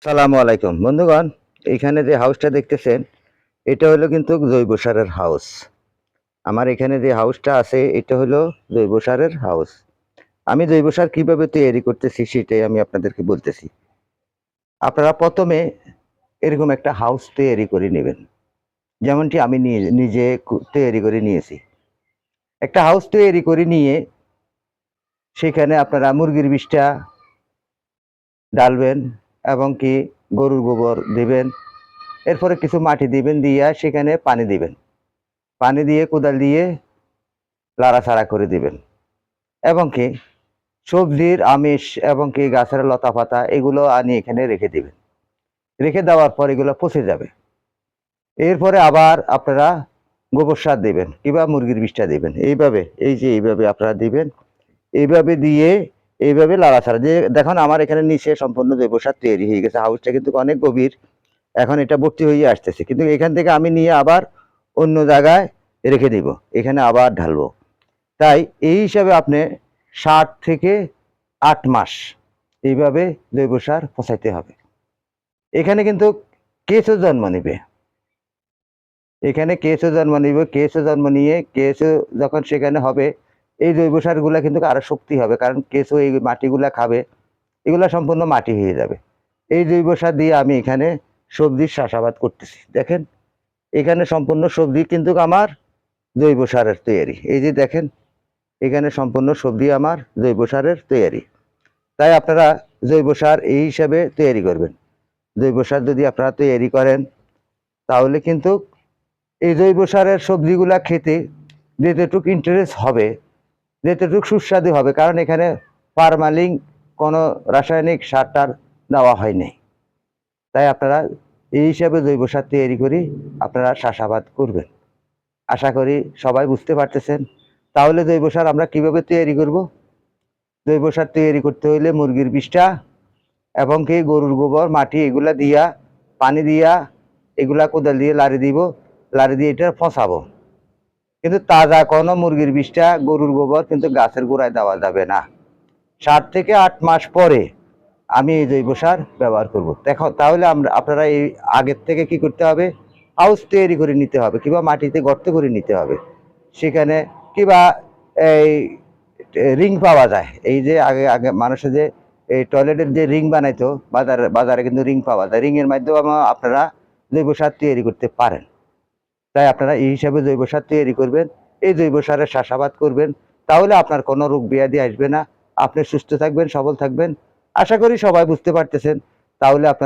সালামু আলাইকুম বন্ধুগণ। এইখানে যে হাউসটা দেখতেছেন, এটা হলো কিন্তু জৈব সারের হাউস। আমার এখানে যে হাউসটা আছে এটা হলো জৈব সারের হাউস। আমি জৈব সার কিভাবে তৈরি করতেছি সেটাই আমি আপনাদেরকে বলতেছি। আপনারা প্রথমে এরকম একটা হাউস তৈরি করে নেবেন, যেমনটি আমি নিজে তৈরি করে নিয়েছি। একটা হাউস তৈরি করে নিয়ে সেখানে আপনারা মুরগির বিষটা ডালবেন এবং কি গরুর গোবর দিবেন। এরপরে কিছু মাটি দিবেন, দিয়ে সেখানে পানি দিবেন। পানি দিয়ে কোদাল দিয়ে লাড়াচাড়া করে দিবেন এবং কি সবজির আমিষ এবং কি গাছের লতা পাতা এগুলো আনি এখানে রেখে দিবেন। রেখে দেওয়ার পর এগুলো পচে যাবে। এরপরে আবার আপনারা গোবর সার দিবেন কিংবা মুরগির বিষটা দিবেন। এইভাবে এইভাবে আপনারা দিবেন। এইভাবে দিয়ে এইভাবে লাড়াচাড়া দিয়ে দেখুন আমার এখানে নিচে সম্পূর্ণ জৈব সার তৈরি হয়ে গেছে। হাউসটা কিন্তু অনেক গভীর, এখন এটা ভর্তি হয়ে আসতেছে, কিন্তু এখান থেকে আমি নিয়ে আবার অন্য জায়গায় রেখে দিব, এখানে আবার ঢালবো। তাই এই হিসাবে আপনি 7 থেকে 8 মাস এইভাবে জৈব সার পচাইতে হবে। এখানে কিন্তু কেঁচো জন্ম নিবে, এখানে কেঁচো জন্ম নিবে। কেঁচো জন্ম নিয়ে কেঁচো যখন সেখানে হবে, এই জৈব সারগুলা কিন্তু আরো শক্তি হবে, কারণ কেঁচো এই মাটিগুলা খাবে, এগুলা সম্পূর্ণ মাটি হয়ে যাবে। এই জৈব সার দিয়ে আমি এখানে সবজির চাষাবাদ করতেছি। দেখেন এখানে সম্পূর্ণ সবজি কিন্তু আমার জৈব সারের তৈরি। এই যে দেখেন এখানে সম্পূর্ণ সবজি আমার জৈব সারের তৈরি। তাই আপনারা জৈব সার এই হিসাবে তৈরি করবেন। জৈব সার যদি আপনারা তৈরি করেন তাহলে কিন্তু এই জৈব সারের সবজিগুলা খেতে যেতটুকু ইন্টারেস্ট হবে, যেতটুকু সুস্বাদু হবে, কারণ এখানে ফার্মালিং কোনো রাসায়নিক সার টার দেওয়া হয়নি। তাই আপনারা এই হিসাবে জৈব সার তৈরি করি আপনারা চাষাবাদ করবেন। আশা করি সবাই বুঝতে পারতেছেন। তাহলে জৈব সার আমরা কিভাবে তৈরি করব? জৈব সার তৈরি করতে হইলে মুরগির বিষটা এবং কি গরুর গোবর মাটি এগুলা দিয়া পানি দিয়া এগুলা কোদাল দিয়ে লাড়ি দিব, লাড়ি দিয়ে এটা ফসাবো। কিন্তু তাজা কোনো মুরগির বিষটা গরুর গোবর কিন্তু গাছের গোড়ায় দেওয়া যাবে না। 7 থেকে 8 মাস পরে আমি এই জৈব সার ব্যবহার করব। দেখো তাহলে আপনারা এই আগের থেকে কি করতে হবে, হাউস তৈরি করে নিতে হবে কিংবা মাটিতে গর্ত করে নিতে হবে। সেখানে কিংবা এই রিং পাওয়া যায়, এই যে আগে আগে মানুষের যে এই টয়লেটের যে রিং বানাইতো, বাজারে বাজারে কিন্তু রিং পাওয়া যায়। রিংয়ের মাধ্যমে আপনারা জৈব সার তৈরি করতে পারেন। তাই আপনারা এই হিসাবে জৈব সার তৈরি করবেন, এই জৈব সারের চাষাবাদ করবেন। তাহলে আপনার কোনো রোগ ব্যাধি আসবে না, আপনি সুস্থ থাকবেন, সবল থাকবেন। আশা করি সবাই বুঝতে পারতেছেন। তাহলে আপনারা